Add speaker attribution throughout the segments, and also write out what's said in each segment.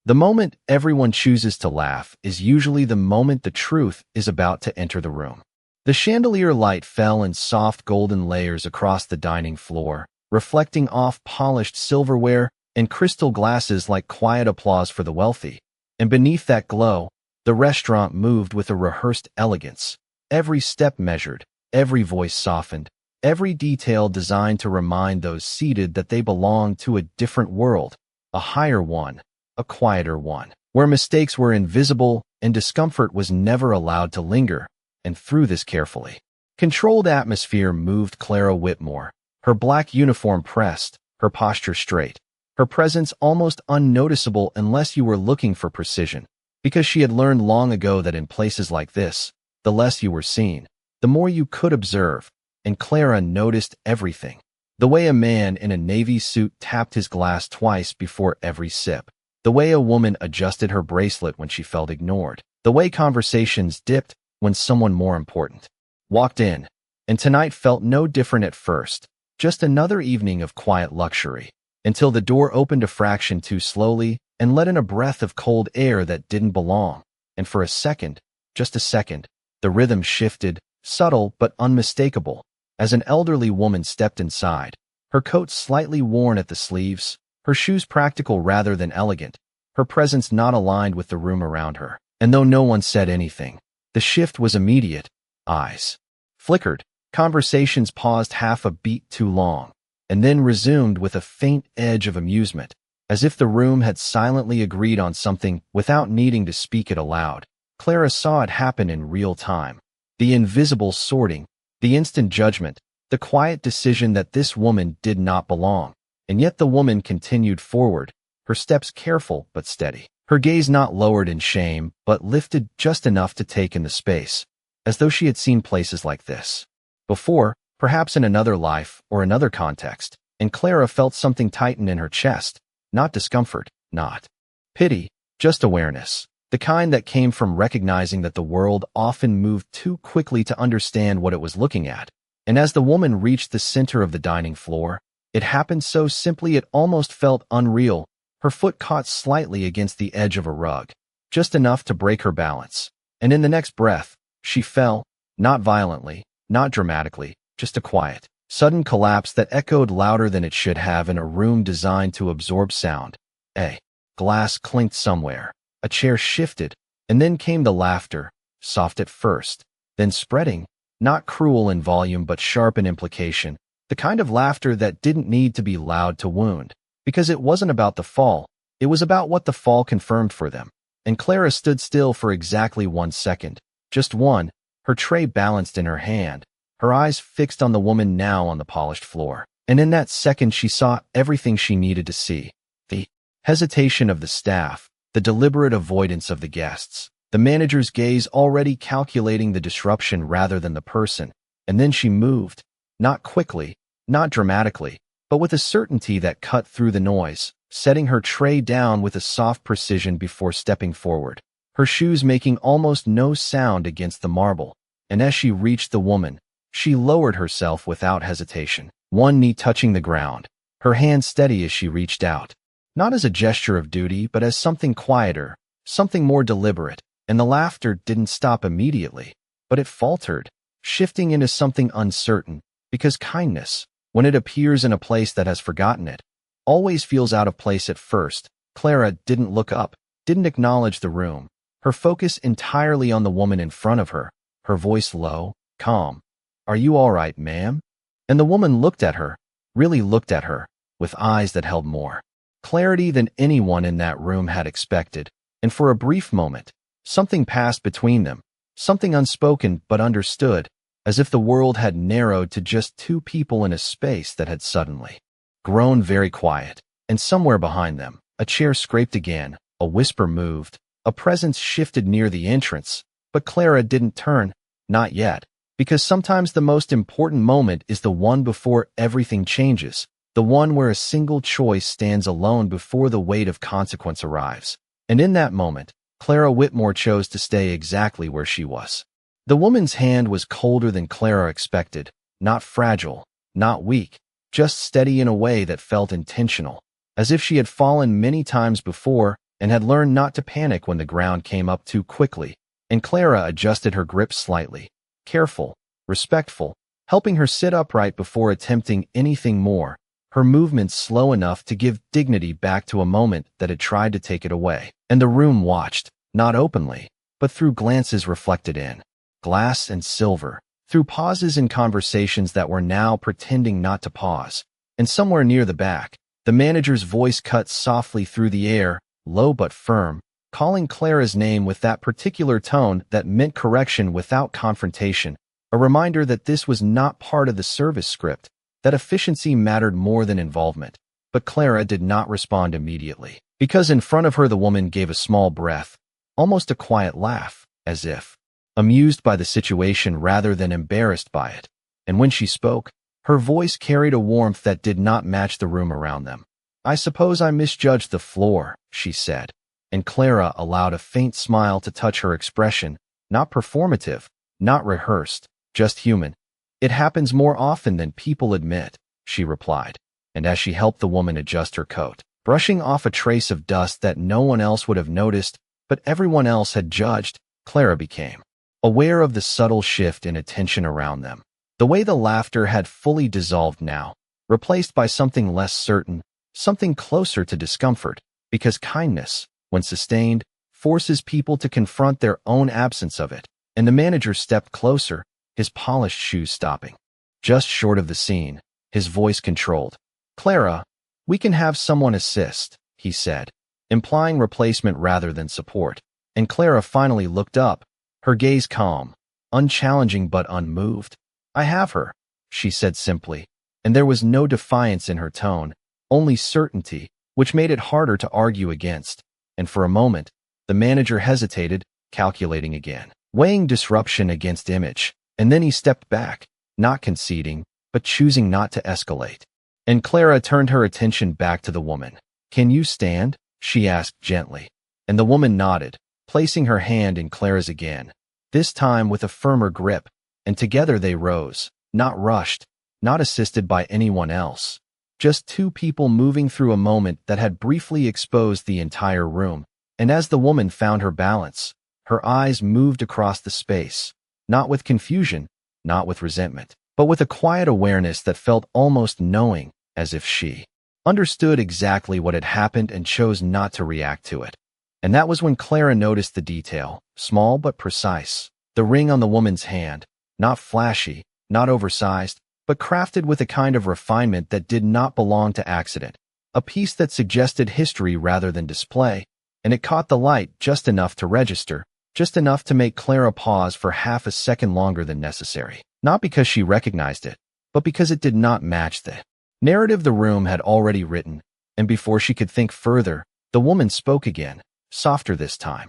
Speaker 1: The moment everyone chooses to laugh is usually the moment the truth is about to enter the room. The chandelier light fell in soft golden layers across the dining floor, reflecting off polished silverware and crystal glasses like quiet applause for the wealthy. And beneath that glow, the restaurant moved with a rehearsed elegance. Every step measured, every voice softened, every detail designed to remind those seated that they belonged to a different world, a higher one, a quieter one, where mistakes were invisible and discomfort was never allowed to linger. And through this carefully controlled atmosphere moved Clara Whitmore, her black uniform pressed, her posture straight, her presence almost unnoticeable unless you were looking for precision, because she had learned long ago that in places like this, the less you were seen, the more you could observe, and Clara noticed everything. The way a man in a navy suit tapped his glass twice before every sip, the way a woman adjusted her bracelet when she felt ignored, the way conversations dipped when someone more important walked in. And tonight felt no different at first, just another evening of quiet luxury, until the door opened a fraction too slowly and let in a breath of cold air that didn't belong. And for a second, just a second, the rhythm shifted, subtle but unmistakable, as an elderly woman stepped inside, her coat slightly worn at the sleeves, her shoes practical rather than elegant, her presence not aligned with the room around her. And though no one said anything, the shift was immediate. Eyes flickered, conversations paused half a beat too long, and then resumed with a faint edge of amusement, as if the room had silently agreed on something without needing to speak it aloud. Clara saw it happen in real time. The invisible sorting, the instant judgment, the quiet decision that this woman did not belong. And yet the woman continued forward, her steps careful but steady, her gaze not lowered in shame but lifted just enough to take in the space, as though she had seen places like this before, perhaps in another life or another context. And Clara felt something tighten in her chest, not discomfort, not pity, just awareness, the kind that came from recognizing that the world often moved too quickly to understand what it was looking at. And as the woman reached the center of the dining floor, it happened so simply it almost felt unreal. Her foot caught slightly against the edge of a rug, just enough to break her balance. And in the next breath, she fell, not violently, not dramatically, just a quiet, sudden collapse that echoed louder than it should have in a room designed to absorb sound. A glass clinked somewhere, a chair shifted, and then came the laughter, soft at first, then spreading, not cruel in volume but sharp in implication, the kind of laughter that didn't need to be loud to wound, because it wasn't about the fall, it was about what the fall confirmed for them. And Clara stood still for exactly 1 second, just one, her tray balanced in her hand, her eyes fixed on the woman now on the polished floor. And in that second she saw everything she needed to see. The hesitation of the staff, the deliberate avoidance of the guests, the manager's gaze already calculating the disruption rather than the person. And then she moved, not quickly, not dramatically, but with a certainty that cut through the noise, setting her tray down with a soft precision before stepping forward, her shoes making almost no sound against the marble. And as she reached the woman, she lowered herself without hesitation, one knee touching the ground, her hand steady as she reached out, not as a gesture of duty but as something quieter, something more deliberate. And the laughter didn't stop immediately, but it faltered, shifting into something uncertain, because kindness, when it appears in a place that has forgotten it, always feels out of place at first. Clara didn't look up, didn't acknowledge the room, her focus entirely on the woman in front of her, her voice low, calm. "Are you all right, ma'am?" And the woman looked at her, really looked at her, with eyes that held more clarity than anyone in that room had expected. And for a brief moment, something passed between them, something unspoken but understood, as if the world had narrowed to just two people in a space that had suddenly grown very quiet. And somewhere behind them, a chair scraped again, a whisper moved, a presence shifted near the entrance, but Clara didn't turn, not yet, because sometimes the most important moment is the one before everything changes, the one where a single choice stands alone before the weight of consequence arrives. And in that moment, Clara Whitmore chose to stay exactly where she was. The woman's hand was colder than Clara expected, not fragile, not weak, just steady in a way that felt intentional, as if she had fallen many times before, and had learned not to panic when the ground came up too quickly, and Clara adjusted her grip slightly, careful, respectful, helping her sit upright before attempting anything more, her movements slow enough to give dignity back to a moment that had tried to take it away. And the room watched, not openly, but through glances reflected in glass and silver, through pauses in conversations that were now pretending not to pause. And somewhere near the back, the manager's voice cut softly through the air, low but firm, calling Clara's name with that particular tone that meant correction without confrontation, a reminder that this was not part of the service script, that efficiency mattered more than involvement. But Clara did not respond immediately, because in front of her the woman gave a small breath, almost a quiet laugh, as if amused by the situation rather than embarrassed by it. And when she spoke, her voice carried a warmth that did not match the room around them. "I suppose I misjudged the floor," she said, and Clara allowed a faint smile to touch her expression, not performative, not rehearsed, just human. "It happens more often than people admit," she replied, and as she helped the woman adjust her coat, brushing off a trace of dust that no one else would have noticed, but everyone else had judged, Clara became aware of the subtle shift in attention around them. The way the laughter had fully dissolved now, replaced by something less certain, something closer to discomfort, because kindness, when sustained, forces people to confront their own absence of it. And the manager stepped closer, his polished shoes stopping just short of the scene, his voice controlled. "Clara, we can have someone assist," he said, implying replacement rather than support. And Clara finally looked up, her gaze calm, unchallenging but unmoved. "I have her," she said simply, and there was no defiance in her tone, only certainty, which made it harder to argue against. And for a moment, the manager hesitated, calculating again, weighing disruption against image, and then he stepped back, not conceding, but choosing not to escalate. And Clara turned her attention back to the woman. "Can you stand?" she asked gently, and the woman nodded, placing her hand in Clara's again, this time with a firmer grip, and together they rose, not rushed, not assisted by anyone else, just two people moving through a moment that had briefly exposed the entire room. And as the woman found her balance, her eyes moved across the space, not with confusion, not with resentment, but with a quiet awareness that felt almost knowing, as if she understood exactly what had happened and chose not to react to it. And that was when Clara noticed the detail, small but precise, the ring on the woman's hand, not flashy, not oversized, but crafted with a kind of refinement that did not belong to accident, a piece that suggested history rather than display, and it caught the light just enough to register, just enough to make Clara pause for half a second longer than necessary, not because she recognized it, but because it did not match the narrative the room had already written. And before she could think further, the woman spoke again, softer this time.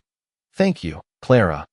Speaker 1: "Thank you, Clara."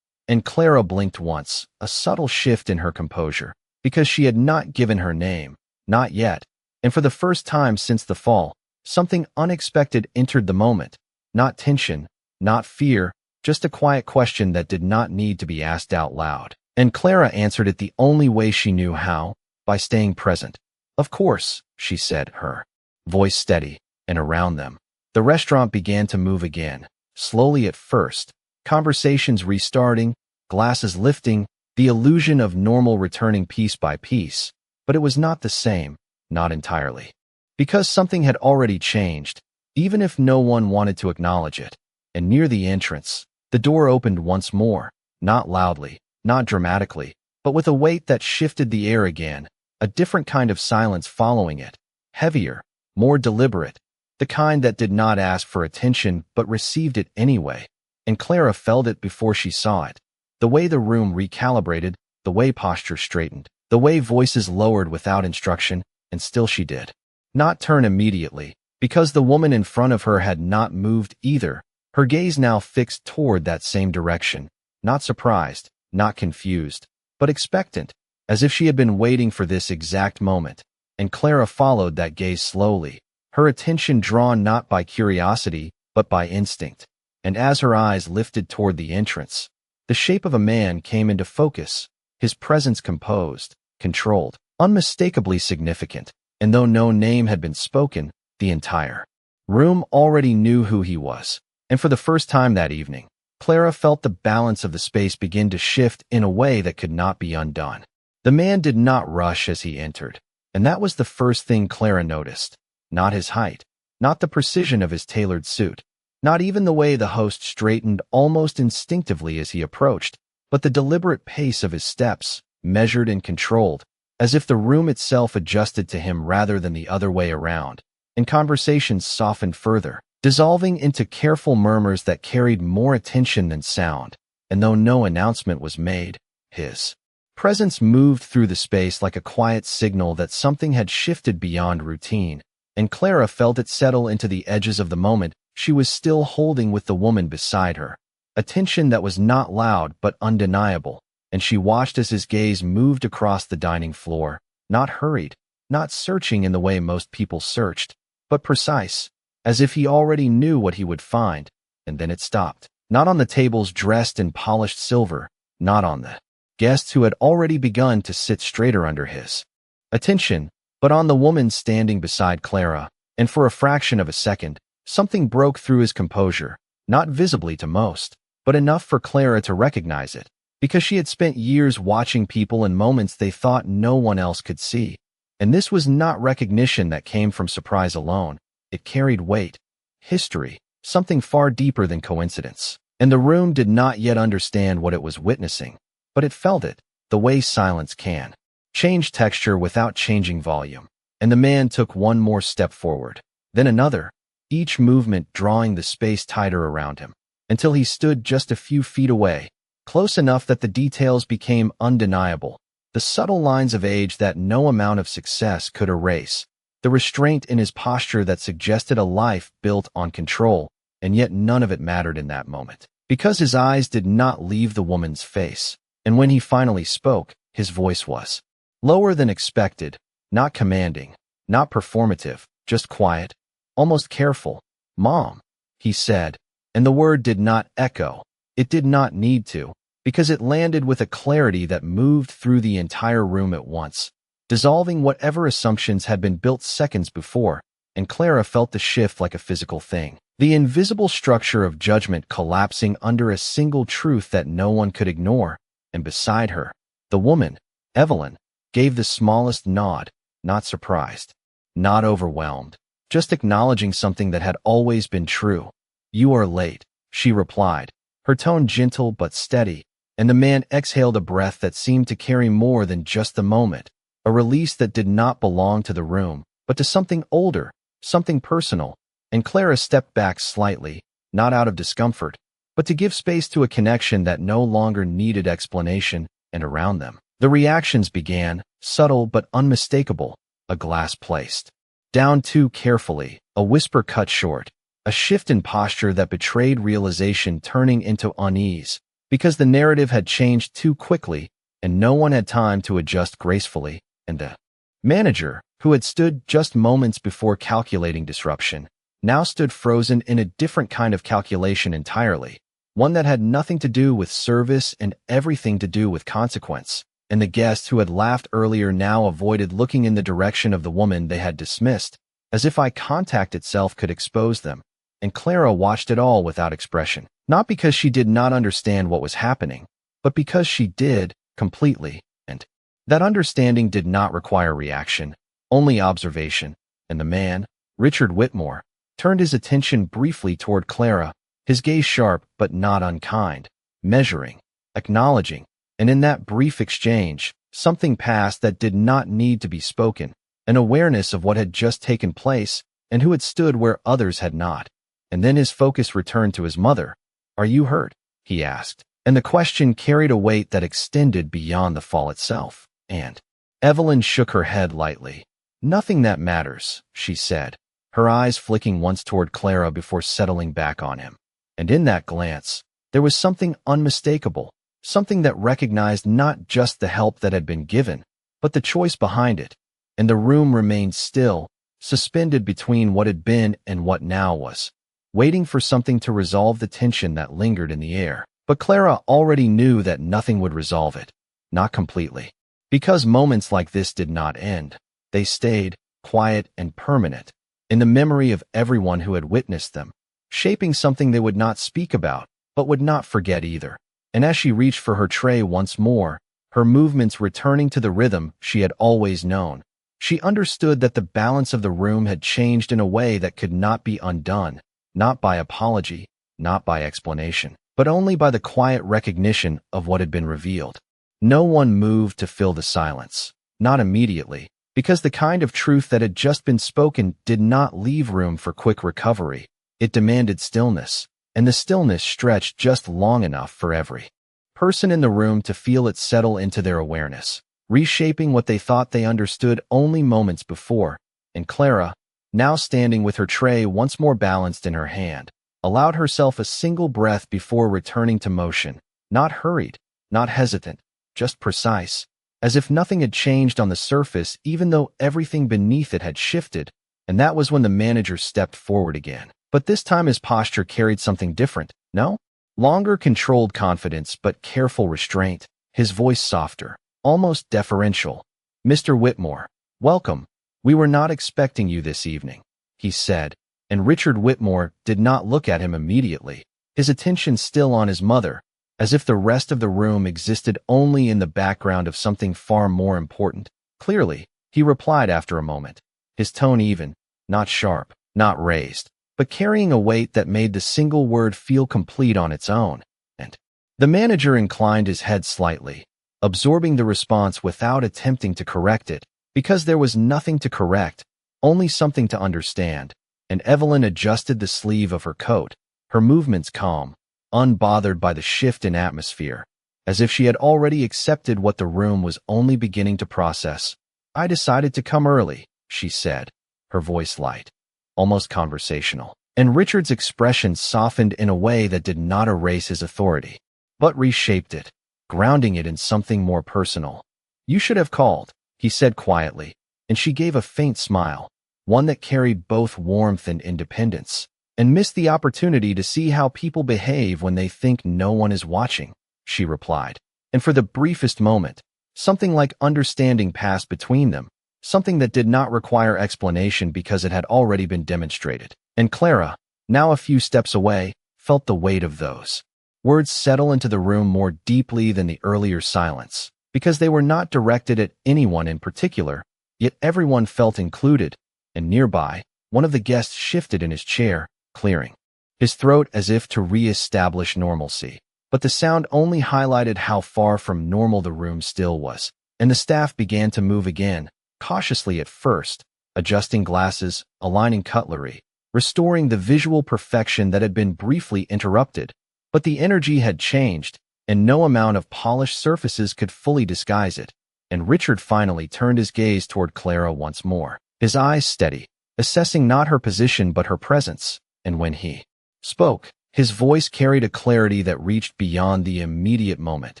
Speaker 1: And Clara blinked once, a subtle shift in her composure, because she had not given her name, not yet, and for the first time since the fall, something unexpected entered the moment, not tension, not fear, just a quiet question that did not need to be asked out loud. And Clara answered it the only way she knew how, by staying present. "Of course," she said, her voice steady, and around them, the restaurant began to move again, slowly at first, conversations restarting, glasses lifting, the illusion of normal returning piece by piece. But it was not the same, not entirely. Because something had already changed, even if no one wanted to acknowledge it. And near the entrance, the door opened once more, not loudly, not dramatically, but with a weight that shifted the air again, a different kind of silence following it, heavier, more deliberate, the kind that did not ask for attention but received it anyway. And Clara felt it before she saw it, the way the room recalibrated, the way posture straightened, the way voices lowered without instruction, and still she did not turn immediately, because the woman in front of her had not moved either, her gaze now fixed toward that same direction, not surprised, not confused, but expectant, as if she had been waiting for this exact moment. And Clara followed that gaze slowly, her attention drawn not by curiosity, but by instinct. And as her eyes lifted toward the entrance, the shape of a man came into focus, his presence composed, controlled, unmistakably significant. And though no name had been spoken, the entire room already knew who he was. And for the first time that evening, Clara felt the balance of the space begin to shift in a way that could not be undone. The man did not rush as he entered, and that was the first thing Clara noticed. Not his height, not the precision of his tailored suit, not even the way the host straightened almost instinctively as he approached, but the deliberate pace of his steps, measured and controlled, as if the room itself adjusted to him rather than the other way around. And conversations softened further, dissolving into careful murmurs that carried more attention than sound. And though no announcement was made, his presence moved through the space like a quiet signal that something had shifted beyond routine, and Clara felt it settle into the edges of the moment she was still holding with the woman beside her. A tension that was not loud but undeniable, and she watched as his gaze moved across the dining floor, not hurried, not searching in the way most people searched, but precise, as if he already knew what he would find. And then it stopped, not on the tables dressed in polished silver, not on the guests who had already begun to sit straighter under his attention, but on the woman standing beside Clara. And for a fraction of a second, something broke through his composure, not visibly to most, but enough for Clara to recognize it, because she had spent years watching people in moments they thought no one else could see. And this was not recognition that came from surprise alone. It carried weight, history, something far deeper than coincidence. And the room did not yet understand what it was witnessing, but it felt it, the way silence can change texture without changing volume. And the man took one more step forward, then another, each movement drawing the space tighter around him, until he stood just a few feet away, close enough that the details became undeniable, the subtle lines of age that no amount of success could erase, the restraint in his posture that suggested a life built on control, and yet none of it mattered in that moment, because his eyes did not leave the woman's face. And when he finally spoke, his voice was lower than expected, not commanding, not performative, just quiet, almost careful. "Mom," he said, and the word did not echo. It did not need to, because it landed with a clarity that moved through the entire room at once, dissolving whatever assumptions had been built seconds before, and Clara felt the shift like a physical thing, the invisible structure of judgment collapsing under a single truth that no one could ignore. And beside her, the woman, Evelyn, gave the smallest nod, not surprised, not overwhelmed, just acknowledging something that had always been true. "You are late," she replied, her tone gentle but steady, and the man exhaled a breath that seemed to carry more than just the moment, a release that did not belong to the room, but to something older, something personal. And Clara stepped back slightly, not out of discomfort, but to give space to a connection that no longer needed explanation. And around them, the reactions began, subtle but unmistakable. A glass placed down too carefully, a whisper cut short, a shift in posture that betrayed realization turning into unease, because the narrative had changed too quickly, and no one had time to adjust gracefully. And the manager, who had stood just moments before calculating disruption, now stood frozen in a different kind of calculation entirely, one that had nothing to do with service and everything to do with consequence. And the guests who had laughed earlier now avoided looking in the direction of the woman they had dismissed, as if eye contact itself could expose them. And Clara watched it all without expression, not because she did not understand what was happening, but because she did, completely. And that understanding did not require reaction, only observation. And the man, Richard Whitmore, turned his attention briefly toward Clara, his gaze sharp but not unkind, measuring, acknowledging. And in that brief exchange, something passed that did not need to be spoken, an awareness of what had just taken place and who had stood where others had not. And then his focus returned to his mother. "Are you hurt?" he asked, and the question carried a weight that extended beyond the fall itself. And Evelyn shook her head lightly. "Nothing that matters," she said, her eyes flicking once toward Clara before settling back on him. And in that glance, there was something unmistakable, something that recognized not just the help that had been given, but the choice behind it. And the room remained still, suspended between what had been and what now was, waiting for something to resolve the tension that lingered in the air. But Clara already knew that nothing would resolve it, not completely. Because moments like this did not end. They stayed, quiet and permanent, in the memory of everyone who had witnessed them. shaping something they would not speak about, but would not forget either. And as she reached for her tray once more, her movements returning to the rhythm she had always known, she understood that the balance of the room had changed in a way that could not be undone, not by apology, not by explanation, but only by the quiet recognition of what had been revealed. No one moved to fill the silence, not immediately, because the kind of truth that had just been spoken did not leave room for quick recovery. It demanded stillness, and the stillness stretched just long enough for every person in the room to feel it settle into their awareness, reshaping what they thought they understood only moments before. And Clara, now standing with her tray once more balanced in her hand, allowed herself a single breath before returning to motion, not hurried, not hesitant, just precise, as if nothing had changed on the surface even though everything beneath it had shifted. And that was when the manager stepped forward again. But this time his posture carried something different, no? Longer controlled confidence but careful restraint, his voice softer, almost deferential. "Mr. Whitmore, welcome. We were not expecting you this evening," he said, and Richard Whitmore did not look at him immediately, his attention still on his mother, as if the rest of the room existed only in the background of something far more important. "Clearly," he replied after a moment, his tone even, not sharp, not raised, but carrying a weight that made the single word feel complete on its own. And the manager inclined his head slightly, absorbing the response without attempting to correct it, because there was nothing to correct, only something to understand. And Evelyn adjusted the sleeve of her coat, her movements calm, unbothered by the shift in atmosphere, as if she had already accepted what the room was only beginning to process. "I decided to come early," she said, her voice light, almost conversational. And Richard's expression softened in a way that did not erase his authority, but reshaped it, grounding it in something more personal. "You should have called," he said quietly, and she gave a faint smile, one that carried both warmth and independence. "And missed the opportunity to see how people behave when they think no one is watching," she replied. And for the briefest moment, something like understanding passed between them, something that did not require explanation because it had already been demonstrated. And Clara, now a few steps away, felt the weight of those words settle into the room more deeply than the earlier silence, because they were not directed at anyone in particular, yet everyone felt included. And nearby, one of the guests shifted in his chair, clearing his throat as if to re-establish normalcy. But the sound only highlighted how far from normal the room still was, and the staff began to move again, cautiously at first, adjusting glasses, aligning cutlery, restoring the visual perfection that had been briefly interrupted. But the energy had changed, and no amount of polished surfaces could fully disguise it. And Richard finally turned his gaze toward Clara once more, his eyes steady, assessing not her position but her presence. And when he spoke, his voice carried a clarity that reached beyond the immediate moment.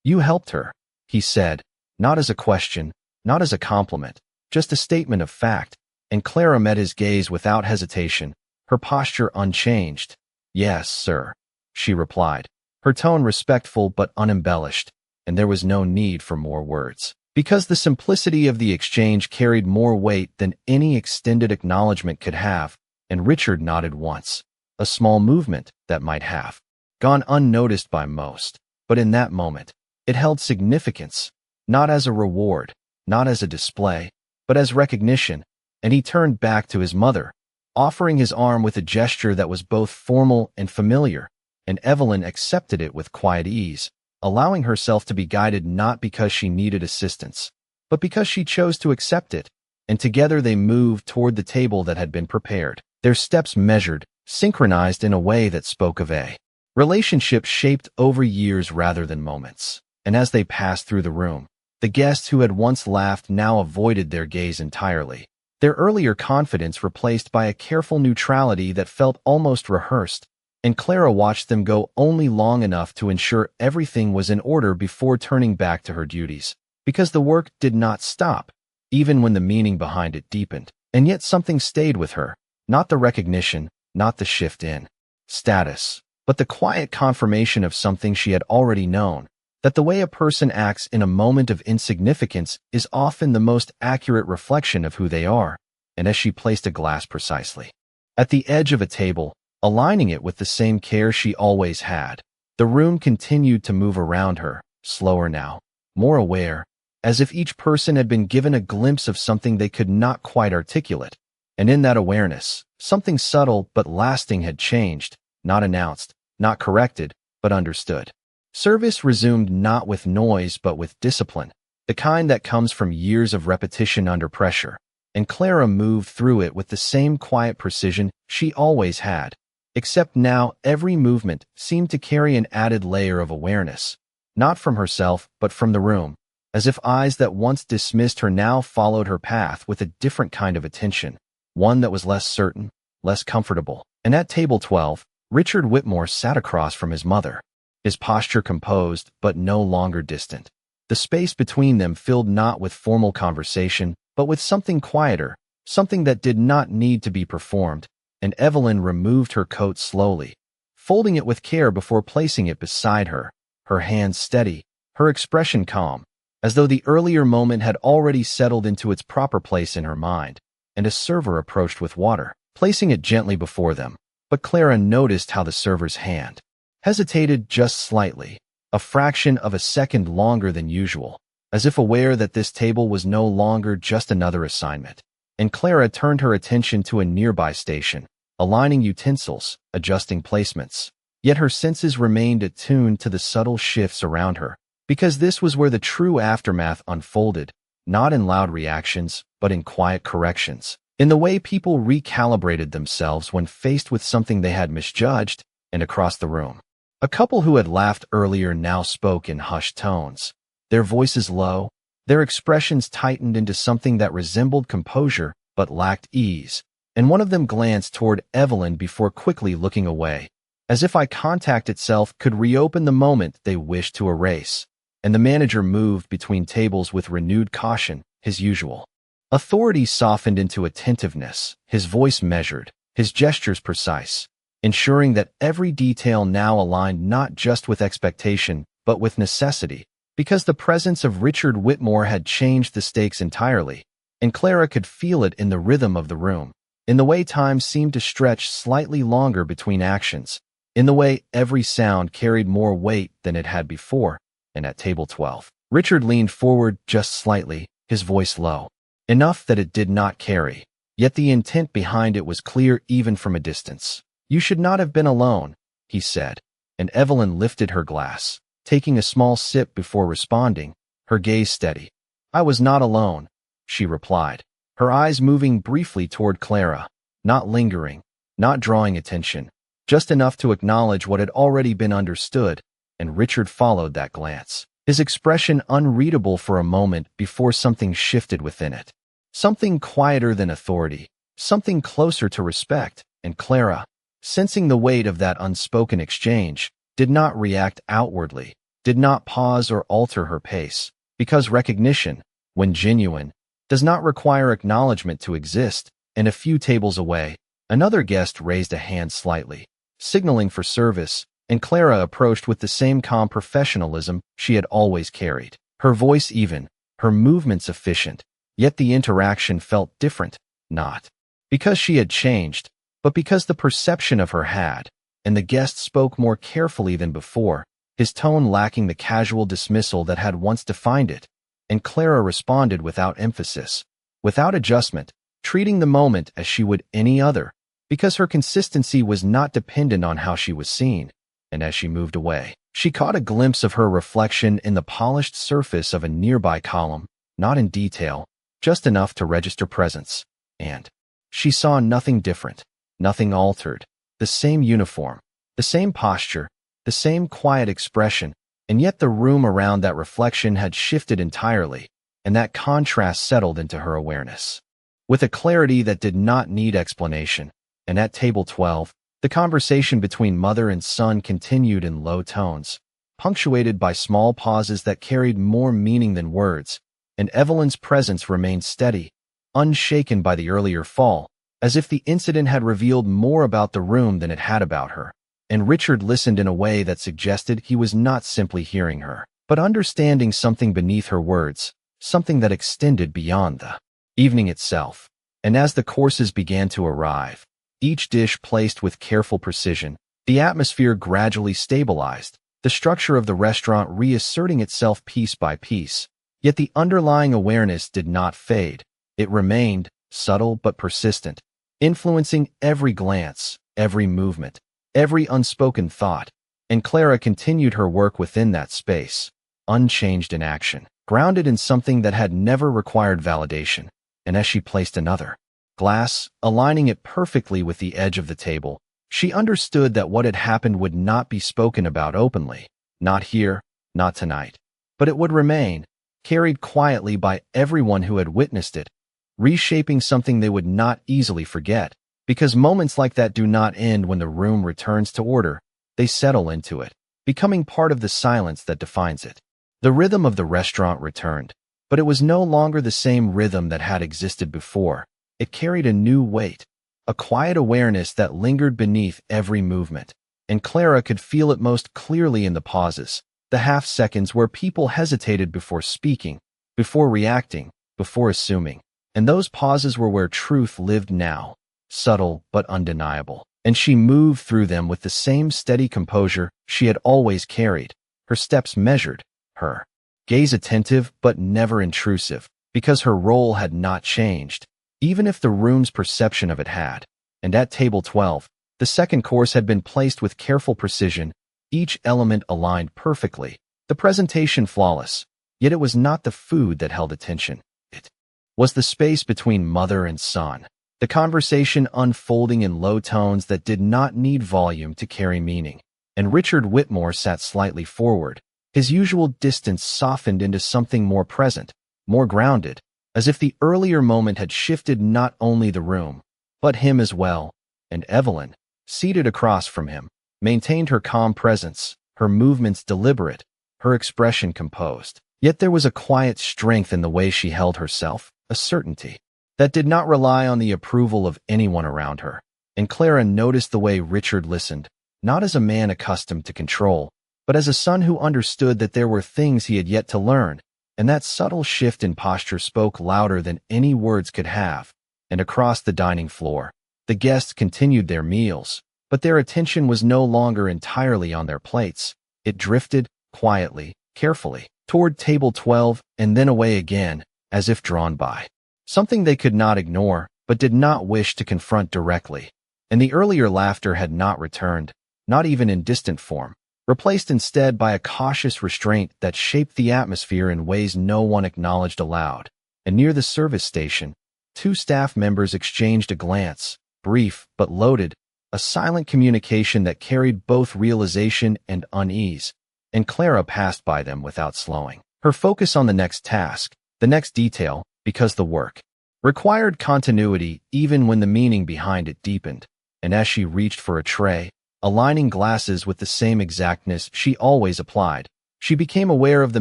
Speaker 1: "You helped her," he said, not as a question, not as a compliment, just a statement of fact. And Clara met his gaze without hesitation, her posture unchanged. "Yes, sir," she replied, her tone respectful but unembellished, and there was no need for more words, because the simplicity of the exchange carried more weight than any extended acknowledgement could have. And Richard nodded once, a small movement that might have gone unnoticed by most, but in that moment, it held significance, not as a reward, not as a display, but as recognition. And he turned back to his mother, offering his arm with a gesture that was both formal and familiar, and Evelyn accepted it with quiet ease, allowing herself to be guided not because she needed assistance, but because she chose to accept it. And together they moved toward the table that had been prepared, their steps measured, synchronized in a way that spoke of a relationship shaped over years rather than moments. And as they passed through the room, the guests who had once laughed now avoided their gaze entirely, their earlier confidence replaced by a careful neutrality that felt almost rehearsed. And Clara watched them go only long enough to ensure everything was in order before turning back to her duties, because the work did not stop, even when the meaning behind it deepened. And yet something stayed with her, not the recognition, not the shift in status, but the quiet confirmation of something she had already known, that the way a person acts in a moment of insignificance is often the most accurate reflection of who they are. And as she placed a glass precisely at the edge of a table, aligning it with the same care she always had. The room continued to move around her, slower now, more aware, as if each person had been given a glimpse of something they could not quite articulate. And in that awareness, something subtle but lasting had changed, not announced, not corrected, but understood. Service resumed not with noise but with discipline, the kind that comes from years of repetition under pressure. And Clara moved through it with the same quiet precision she always had, except now every movement seemed to carry an added layer of awareness, not from herself but from the room, as if eyes that once dismissed her now followed her path with a different kind of attention, one that was less certain, less comfortable. And at table 12, Richard Whitmore sat across from his mother, his posture composed but no longer distant. The space between them filled not with formal conversation, but with something quieter, something that did not need to be performed, and Evelyn removed her coat slowly, folding it with care before placing it beside her, her hands steady, her expression calm, as though the earlier moment had already settled into its proper place in her mind. And a server approached with water, placing it gently before them. But Clara noticed how the server's hand hesitated just slightly, a fraction of a second longer than usual, as if aware that this table was no longer just another assignment. And Clara turned her attention to a nearby station, aligning utensils, adjusting placements. Yet her senses remained attuned to the subtle shifts around her, because this was where the true aftermath unfolded, not in loud reactions, but in quiet corrections, in the way people recalibrated themselves when faced with something they had misjudged. And across the room, a couple who had laughed earlier now spoke in hushed tones, their voices low, their expressions tightened into something that resembled composure but lacked ease, and one of them glanced toward Evelyn before quickly looking away, as if eye contact itself could reopen the moment they wished to erase. And the manager moved between tables with renewed caution, his usual authority softened into attentiveness, his voice measured, his gestures precise, ensuring that every detail now aligned not just with expectation, but with necessity, because the presence of Richard Whitmore had changed the stakes entirely, and Clara could feel it in the rhythm of the room, in the way time seemed to stretch slightly longer between actions, in the way every sound carried more weight than it had before. And at table 12, Richard leaned forward just slightly, his voice low, enough that it did not carry, yet the intent behind it was clear even from a distance. "You should not have been alone," he said, and Evelyn lifted her glass, taking a small sip before responding, her gaze steady. "I was not alone," she replied, her eyes moving briefly toward Clara, not lingering, not drawing attention, just enough to acknowledge what had already been understood. And Richard followed that glance, his expression unreadable for a moment before something shifted within it. Something quieter than authority, something closer to respect, and Clara, sensing the weight of that unspoken exchange, did not react outwardly, did not pause or alter her pace, because recognition, when genuine, does not require acknowledgement to exist. And a few tables away, another guest raised a hand slightly, signaling for service, and Clara approached with the same calm professionalism she had always carried, her voice even, her movements efficient. Yet the interaction felt different, not because she had changed, but because the perception of her had, and the guest spoke more carefully than before, his tone lacking the casual dismissal that had once defined it. And Clara responded without emphasis, without adjustment, treating the moment as she would any other, because her consistency was not dependent on how she was seen. And as she moved away, she caught a glimpse of her reflection in the polished surface of a nearby column, not in detail, just enough to register presence. And she saw nothing different, nothing altered, the same uniform, the same posture, the same quiet expression, and yet the room around that reflection had shifted entirely, and that contrast settled into her awareness, with a clarity that did not need explanation. And at table 12, the conversation between mother and son continued in low tones, punctuated by small pauses that carried more meaning than words, and Evelyn's presence remained steady, unshaken by the earlier fall, as if the incident had revealed more about the room than it had about her. And Richard listened in a way that suggested he was not simply hearing her, but understanding something beneath her words, something that extended beyond the evening itself. And as the courses began to arrive, each dish placed with careful precision. The atmosphere gradually stabilized, the structure of the restaurant reasserting itself piece by piece. Yet the underlying awareness did not fade. It remained, subtle but persistent, influencing every glance, every movement, every unspoken thought. And Clara continued her work within that space, unchanged in action, grounded in something that had never required validation. And as she placed another glass, aligning it perfectly with the edge of the table, she understood that what had happened would not be spoken about openly. Not here, not tonight. But it would remain, carried quietly by everyone who had witnessed it, reshaping something they would not easily forget. Because moments like that do not end when the room returns to order, they settle into it, becoming part of the silence that defines it. The rhythm of the restaurant returned, but it was no longer the same rhythm that had existed before. It carried a new weight, a quiet awareness that lingered beneath every movement. And Clara could feel it most clearly in the pauses, the half-seconds where people hesitated before speaking, before reacting, before assuming. And those pauses were where truth lived now, subtle but undeniable. And she moved through them with the same steady composure she had always carried, her steps measured, her gaze attentive but never intrusive, because her role had not changed, even if the room's perception of it had. And at table 12, the second course had been placed with careful precision, each element aligned perfectly, the presentation flawless. Yet it was not the food that held attention. It was the space between mother and son, the conversation unfolding in low tones that did not need volume to carry meaning. And Richard Whitmore sat slightly forward, his usual distance softened into something more present, more grounded, as if the earlier moment had shifted not only the room, but him as well. And Evelyn, seated across from him, maintained her calm presence, her movements deliberate, her expression composed. Yet there was a quiet strength in the way she held herself, a certainty that did not rely on the approval of anyone around her. And Clara noticed the way Richard listened, not as a man accustomed to control, but as a son who understood that there were things he had yet to learn. And that subtle shift in posture spoke louder than any words could have. And across the dining floor, the guests continued their meals, but their attention was no longer entirely on their plates. It drifted, quietly, carefully, toward table 12 and then away again, as if drawn by something they could not ignore, but did not wish to confront directly. And the earlier laughter had not returned, not even in distant form, replaced instead by a cautious restraint that shaped the atmosphere in ways no one acknowledged aloud. And near the service station, two staff members exchanged a glance, brief but loaded, a silent communication that carried both realization and unease. And Clara passed by them without slowing her focus on the next task, the next detail, because the work required continuity even when the meaning behind it deepened. And as she reached for a tray, aligning glasses with the same exactness she always applied, she became aware of the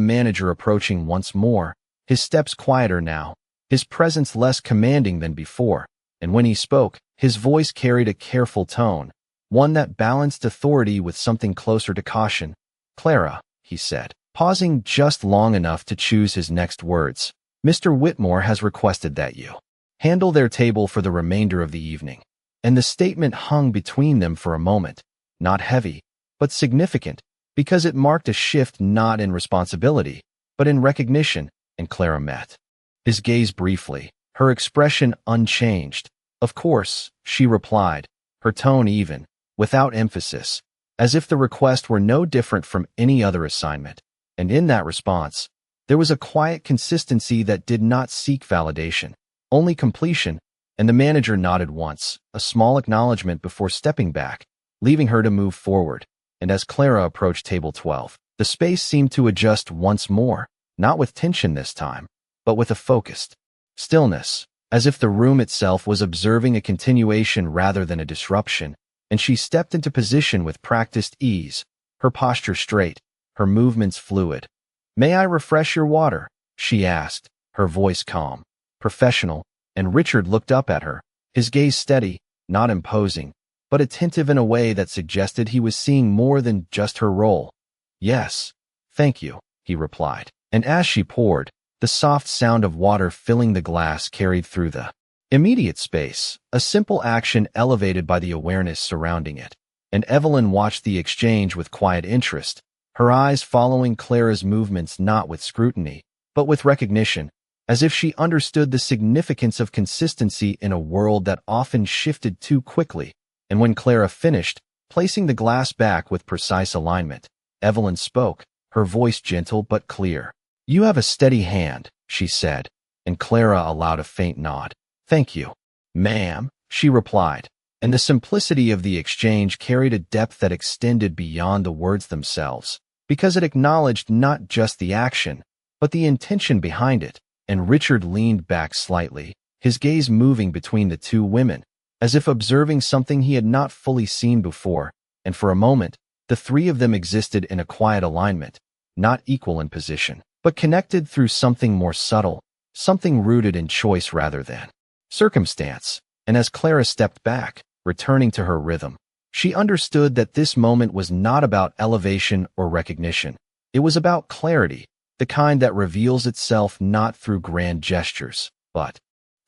Speaker 1: manager approaching once more, his steps quieter now, his presence less commanding than before. And when he spoke, his voice carried a careful tone, one that balanced authority with something closer to caution. "Clara," he said, pausing just long enough to choose his next words, "Mr. Whitmore has requested that you handle their table for the remainder of the evening." And the statement hung between them for a moment, not heavy, but significant, because it marked a shift not in responsibility, but in recognition. And Clara met his gaze briefly, her expression unchanged. "Of course," she replied, her tone even, without emphasis, as if the request were no different from any other assignment. And in that response, there was a quiet consistency that did not seek validation, only completion. And the manager nodded once, a small acknowledgement before stepping back, leaving her to move forward. And as Clara approached table 12, the space seemed to adjust once more, not with tension this time, but with a focused stillness, as if the room itself was observing a continuation rather than a disruption. And she stepped into position with practiced ease, her posture straight, her movements fluid. "May I refresh your water?" she asked, her voice calm, professional. And Richard looked up at her, his gaze steady, not imposing, but attentive in a way that suggested he was seeing more than just her role. "Yes, thank you," he replied. And as she poured, the soft sound of water filling the glass carried through the Immediate space, a simple action elevated by the awareness surrounding it. And Evelyn watched the exchange with quiet interest, her eyes following Clara's movements not with scrutiny, but with recognition, as if she understood the significance of consistency in a world that often shifted too quickly. And when Clara finished, placing the glass back with precise alignment, Evelyn spoke, her voice gentle but clear. "You have a steady hand," she said, and Clara allowed a faint nod. "Thank you, ma'am," she replied, and the simplicity of the exchange carried a depth that extended beyond the words themselves, because it acknowledged not just the action, but the intention behind it. And Richard leaned back slightly, his gaze moving between the two women, as if observing something he had not fully seen before, and for a moment, the three of them existed in a quiet alignment, not equal in position, but connected through something more subtle, something rooted in choice rather than circumstance. And as Clara stepped back, returning to her rhythm, she understood that this moment was not about elevation or recognition. It was about clarity, the kind that reveals itself not through grand gestures, but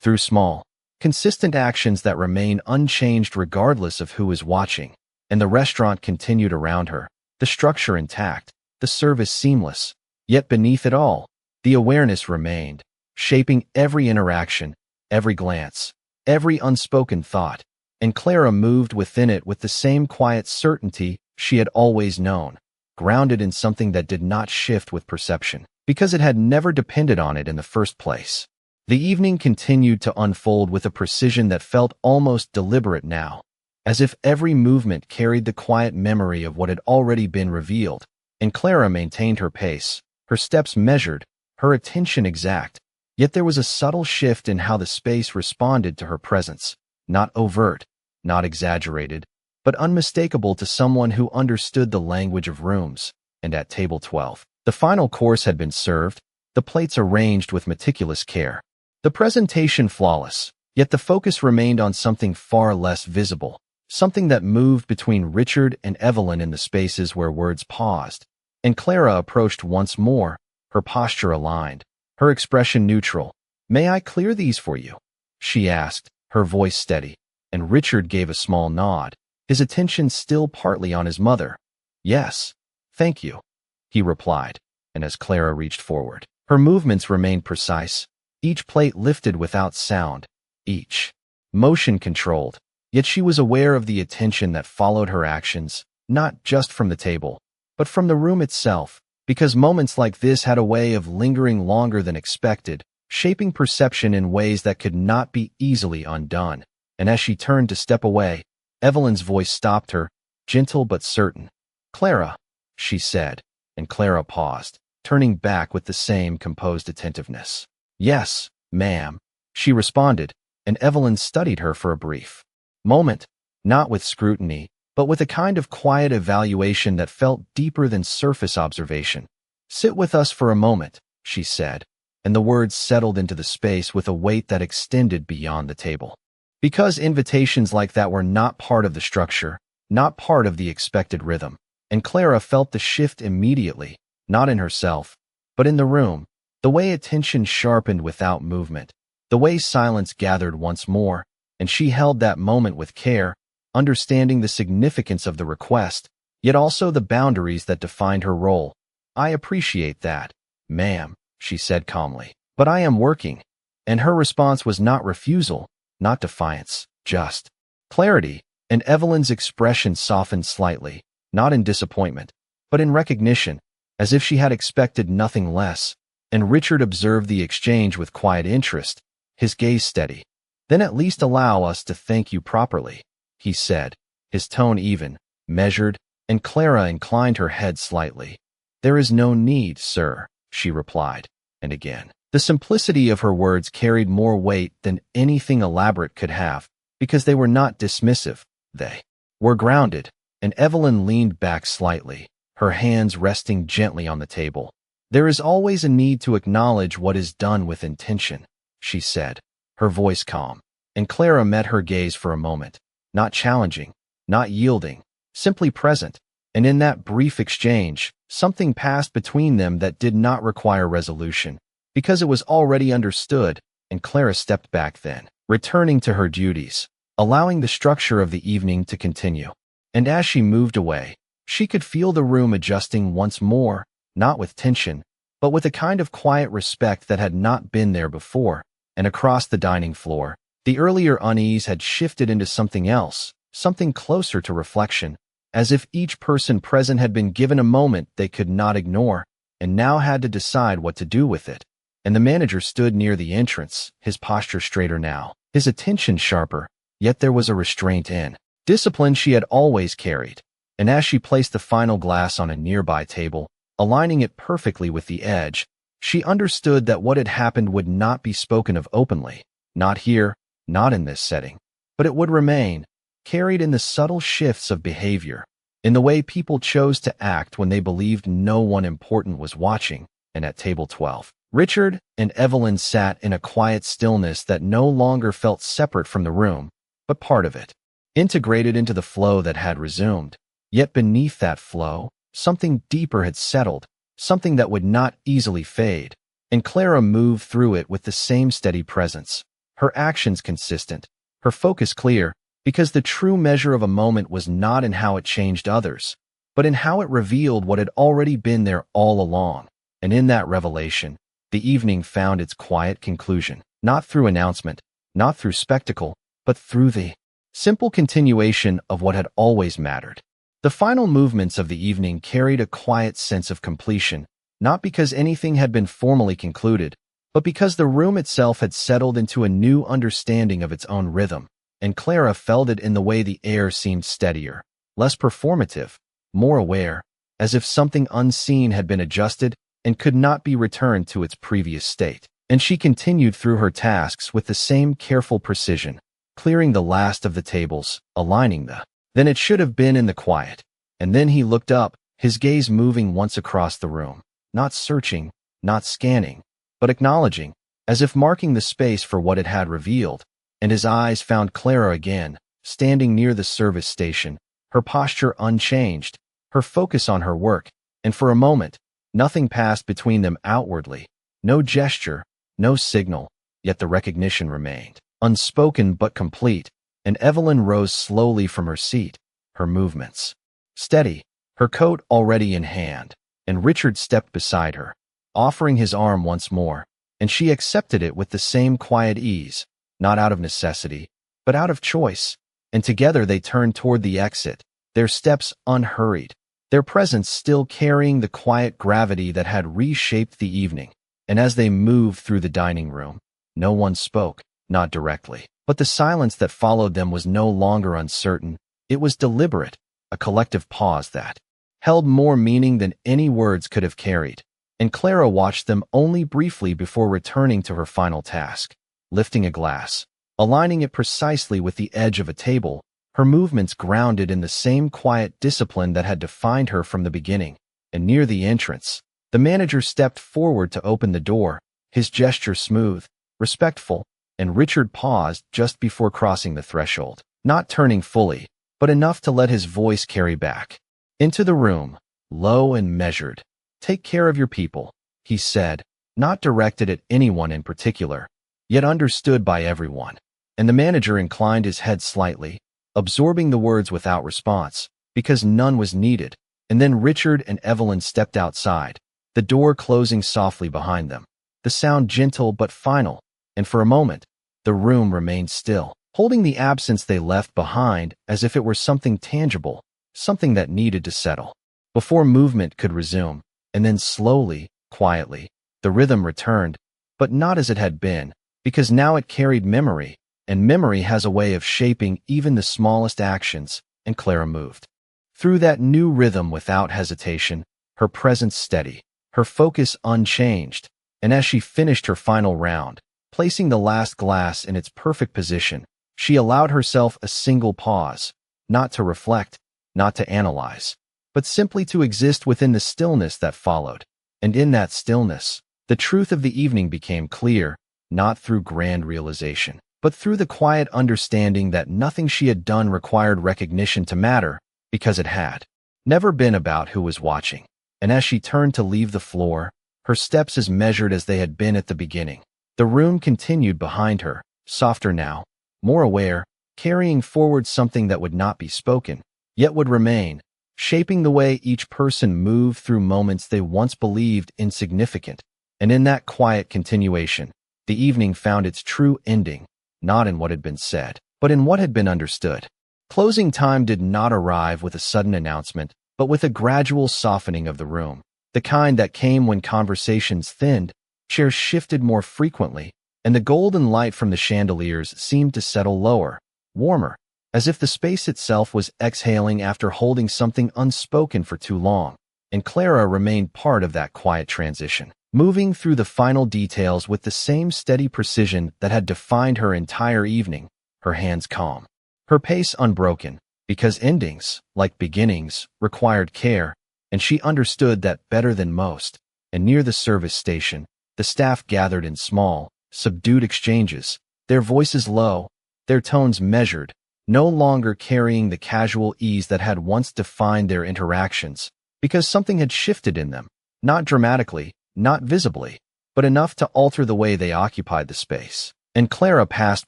Speaker 1: through small, consistent actions that remain unchanged regardless of who is watching. And the restaurant continued around her, the structure intact, the service seamless. Yet beneath it all, the awareness remained, shaping every interaction, every glance, every unspoken thought. And Clara moved within it with the same quiet certainty she had always known, grounded in something that did not shift with perception, because it had never depended on it in the first place. The evening continued to unfold with a precision that felt almost deliberate now, as if every movement carried the quiet memory of what had already been revealed. And Clara maintained her pace, her steps measured, her attention exact. Yet there was a subtle shift in how the space responded to her presence, not overt, not exaggerated, but unmistakable to someone who understood the language of rooms. And at table 12, the final course had been served, the plates arranged with meticulous care, the presentation flawless, yet the focus remained on something far less visible, something that moved between Richard and Evelyn in the spaces where words paused. And Clara approached once more, her posture aligned, her expression neutral. "May I clear these for you?" she asked, her voice steady, and Richard gave a small nod, his attention still partly on his mother. "Yes, thank you," he replied, and as Clara reached forward, her movements remained precise, each plate lifted without sound, each motion controlled. Yet she was aware of the attention that followed her actions, not just from the table, but from the room itself, because moments like this had a way of lingering longer than expected, shaping perception in ways that could not be easily undone. And as she turned to step away, Evelyn's voice stopped her, gentle but certain. "Clara," she said, and Clara paused, turning back with the same composed attentiveness. "Yes, ma'am," she responded, and Evelyn studied her for a brief moment, not with scrutiny, but with a kind of quiet evaluation that felt deeper than surface observation. "Sit with us for a moment," she said, and the words settled into the space with a weight that extended beyond the table. Because invitations like that were not part of the structure, not part of the expected rhythm, and Clara felt the shift immediately, not in herself, but in the room, the way attention sharpened without movement, the way silence gathered once more, and she held that moment with care, understanding the significance of the request, yet also the boundaries that defined her role. "I appreciate that, ma'am," she said calmly, "but I am working." And her response was not refusal, not defiance, just clarity. And Evelyn's expression softened slightly, not in disappointment, but in recognition, as if she had expected nothing less. And Richard observed the exchange with quiet interest, his gaze steady. "Then at least allow us to thank you properly," he said, his tone even, measured, and Clara inclined her head slightly. "There is no need, sir," she replied, and again, the simplicity of her words carried more weight than anything elaborate could have, because they were not dismissive, they were grounded. And Evelyn leaned back slightly, her hands resting gently on the table. "There is always a need to acknowledge what is done with intention," she said, her voice calm. And Clara met her gaze for a moment, not challenging, not yielding, simply present. And in that brief exchange, something passed between them that did not require resolution, because it was already understood, and Clara stepped back then, returning to her duties, allowing the structure of the evening to continue. And as she moved away, she could feel the room adjusting once more, not with tension, but with a kind of quiet respect that had not been there before. And across the dining floor, the earlier unease had shifted into something else, something closer to reflection, as if each person present had been given a moment they could not ignore, and now had to decide what to do with it. And the manager stood near the entrance, his posture straighter now, his attention sharper, yet there was a restraint in discipline she had always carried. And as she placed the final glass on a nearby table, aligning it perfectly with the edge, she understood that what had happened would not be spoken of openly, not here, not in this setting, but it would remain, carried in the subtle shifts of behavior, in the way people chose to act when they believed no one important was watching. And at table 12, Richard and Evelyn sat in a quiet stillness that no longer felt separate from the room, but part of it, integrated into the flow that had resumed. Yet beneath that flow, something deeper had settled, something that would not easily fade, and Clara moved through it with the same steady presence, her actions consistent, her focus clear, because the true measure of a moment was not in how it changed others, but in how it revealed what had already been there all along. And in that revelation, the evening found its quiet conclusion, not through announcement, not through spectacle, but through the simple continuation of what had always mattered. The final movements of the evening carried a quiet sense of completion, not because anything had been formally concluded, but because the room itself had settled into a new understanding of its own rhythm, and Clara felt it in the way the air seemed steadier, less performative, more aware, as if something unseen had been adjusted and could not be returned to its previous state. And she continued through her tasks with the same careful precision, clearing the last of the tables, aligning the then it should have been in the quiet. And then he looked up, his gaze moving once across the room, not searching, not scanning, but acknowledging, as if marking the space for what it had revealed. And his eyes found Clara again, standing near the service station, her posture unchanged, her focus on her work, and for a moment, nothing passed between them outwardly, no gesture, no signal, yet the recognition remained, unspoken but complete. And Evelyn rose slowly from her seat, her movements steady, her coat already in hand, and Richard stepped beside her, offering his arm once more, and she accepted it with the same quiet ease, not out of necessity, but out of choice. And together they turned toward the exit, their steps unhurried, their presence still carrying the quiet gravity that had reshaped the evening. And as they moved through the dining room, no one spoke, not directly. But the silence that followed them was no longer uncertain, it was deliberate, a collective pause that held more meaning than any words could have carried. And Clara watched them only briefly before returning to her final task, lifting a glass, aligning it precisely with the edge of a table, her movements grounded in the same quiet discipline that had defined her from the beginning. And near the entrance, the manager stepped forward to open the door, his gesture smooth, respectful, and Richard paused just before crossing the threshold, not turning fully, but enough to let his voice carry back into the room, low and measured. "Take care of your people," he said, not directed at anyone in particular, yet understood by everyone. And the manager inclined his head slightly, absorbing the words without response, because none was needed. And then Richard and Evelyn stepped outside, the door closing softly behind them, the sound gentle but final. And for a moment, the room remained still, holding the absence they left behind as if it were something tangible, something that needed to settle, before movement could resume. And then slowly, quietly, the rhythm returned, but not as it had been, because now it carried memory, and memory has a way of shaping even the smallest actions. And Clara moved through that new rhythm without hesitation, her presence steady, her focus unchanged. And as she finished her final round, placing the last glass in its perfect position, she allowed herself a single pause, not to reflect, not to analyze, but simply to exist within the stillness that followed. And in that stillness, the truth of the evening became clear, not through grand realization, but through the quiet understanding that nothing she had done required recognition to matter, because it had never been about who was watching. And as she turned to leave the floor, her steps as measured as they had been at the beginning, the room continued behind her, softer now, more aware, carrying forward something that would not be spoken, yet would remain, shaping the way each person moved through moments they once believed insignificant. And in that quiet continuation, the evening found its true ending, not in what had been said, but in what had been understood. Closing time did not arrive with a sudden announcement, but with a gradual softening of the room, the kind that came when conversations thinned, chairs shifted more frequently, and the golden light from the chandeliers seemed to settle lower, warmer, as if the space itself was exhaling after holding something unspoken for too long. And Clara remained part of that quiet transition, moving through the final details with the same steady precision that had defined her entire evening, her hands calm, her pace unbroken, because endings, like beginnings, required care, and she understood that better than most. And near the service station, the staff gathered in small, subdued exchanges, their voices low, their tones measured, no longer carrying the casual ease that had once defined their interactions, because something had shifted in them, not dramatically, not visibly, but enough to alter the way they occupied the space. And Clara passed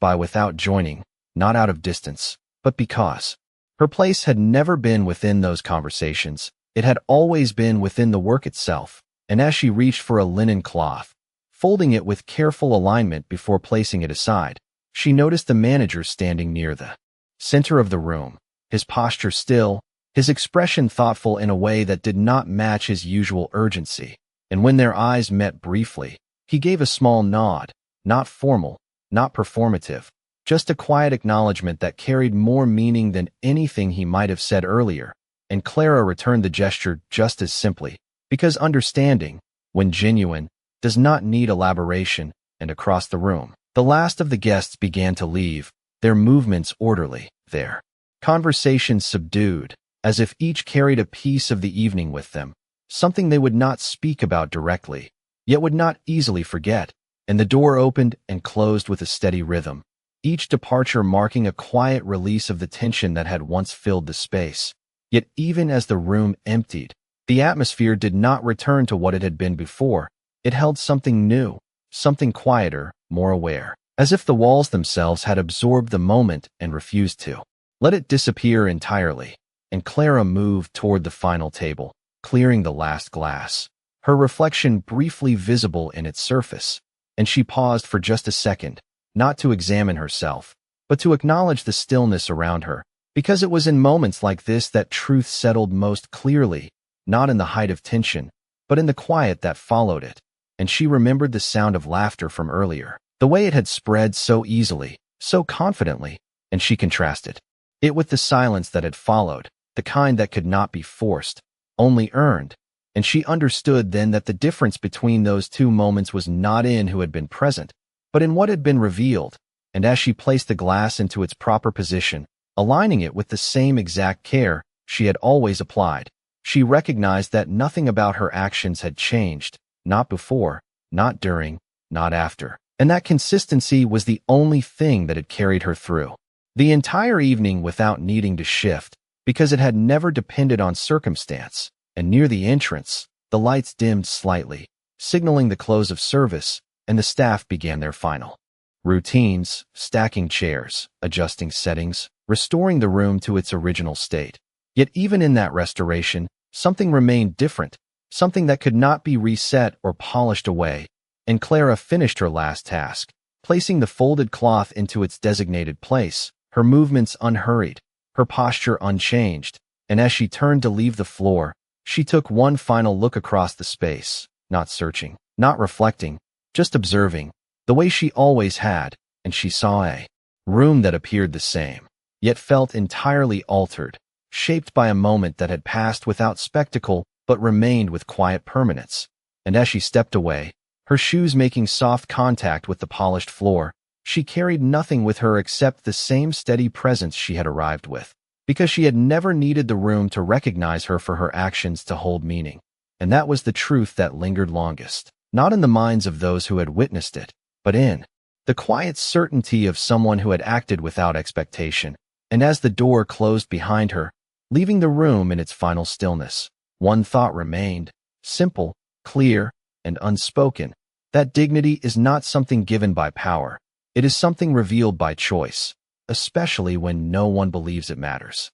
Speaker 1: by without joining, not out of distance, but because. Her place had never been within those conversations, it had always been within the work itself. And as she reached for a linen cloth, folding it with careful alignment before placing it aside, she noticed the manager standing near the center of the room, his posture still, his expression thoughtful in a way that did not match his usual urgency. And when their eyes met briefly, he gave a small nod, not formal, not performative, just a quiet acknowledgement that carried more meaning than anything he might have said earlier. And Clara returned the gesture just as simply, because understanding, when genuine, does not need elaboration. And across the room, the last of the guests began to leave, their movements orderly, their conversations subdued, as if each carried a piece of the evening with them, something they would not speak about directly, yet would not easily forget. And the door opened and closed with a steady rhythm, each departure marking a quiet release of the tension that had once filled the space. Yet even as the room emptied, the atmosphere did not return to what it had been before. It held something new, something quieter, more aware, as if the walls themselves had absorbed the moment and refused to let it disappear entirely. And Clara moved toward the final table, clearing the last glass, her reflection briefly visible in its surface. And she paused for just a second, not to examine herself, but to acknowledge the stillness around her, because it was in moments like this that truth settled most clearly, not in the height of tension, but in the quiet that followed it. And she remembered the sound of laughter from earlier, the way it had spread so easily, so confidently, and she contrasted it with the silence that had followed, the kind that could not be forced, only earned. And she understood then that the difference between those two moments was not in who had been present, but in what had been revealed. And as she placed the glass into its proper position, aligning it with the same exact care she had always applied, she recognized that nothing about her actions had changed, not before, not during, not after. And that consistency was the only thing that had carried her through the entire evening without needing to shift, because it had never depended on circumstance. And near the entrance, the lights dimmed slightly, signaling the close of service, and the staff began their final routines, stacking chairs, adjusting settings, restoring the room to its original state. Yet even in that restoration, something remained different, something that could not be reset or polished away. And Clara finished her last task, placing the folded cloth into its designated place, her movements unhurried, her posture unchanged. And as she turned to leave the floor, she took one final look across the space, not searching, not reflecting, just observing, the way she always had. And she saw a room that appeared the same, yet felt entirely altered, shaped by a moment that had passed without spectacle but remained with quiet permanence. And as she stepped away, her shoes making soft contact with the polished floor, she carried nothing with her except the same steady presence she had arrived with, because she had never needed the room to recognize her for her actions to hold meaning. And that was the truth that lingered longest, not in the minds of those who had witnessed it, but in the quiet certainty of someone who had acted without expectation. And as the door closed behind her, leaving the room in its final stillness, one thought remained, simple, clear, and unspoken: that dignity is not something given by power. It is something revealed by choice, especially when no one believes it matters.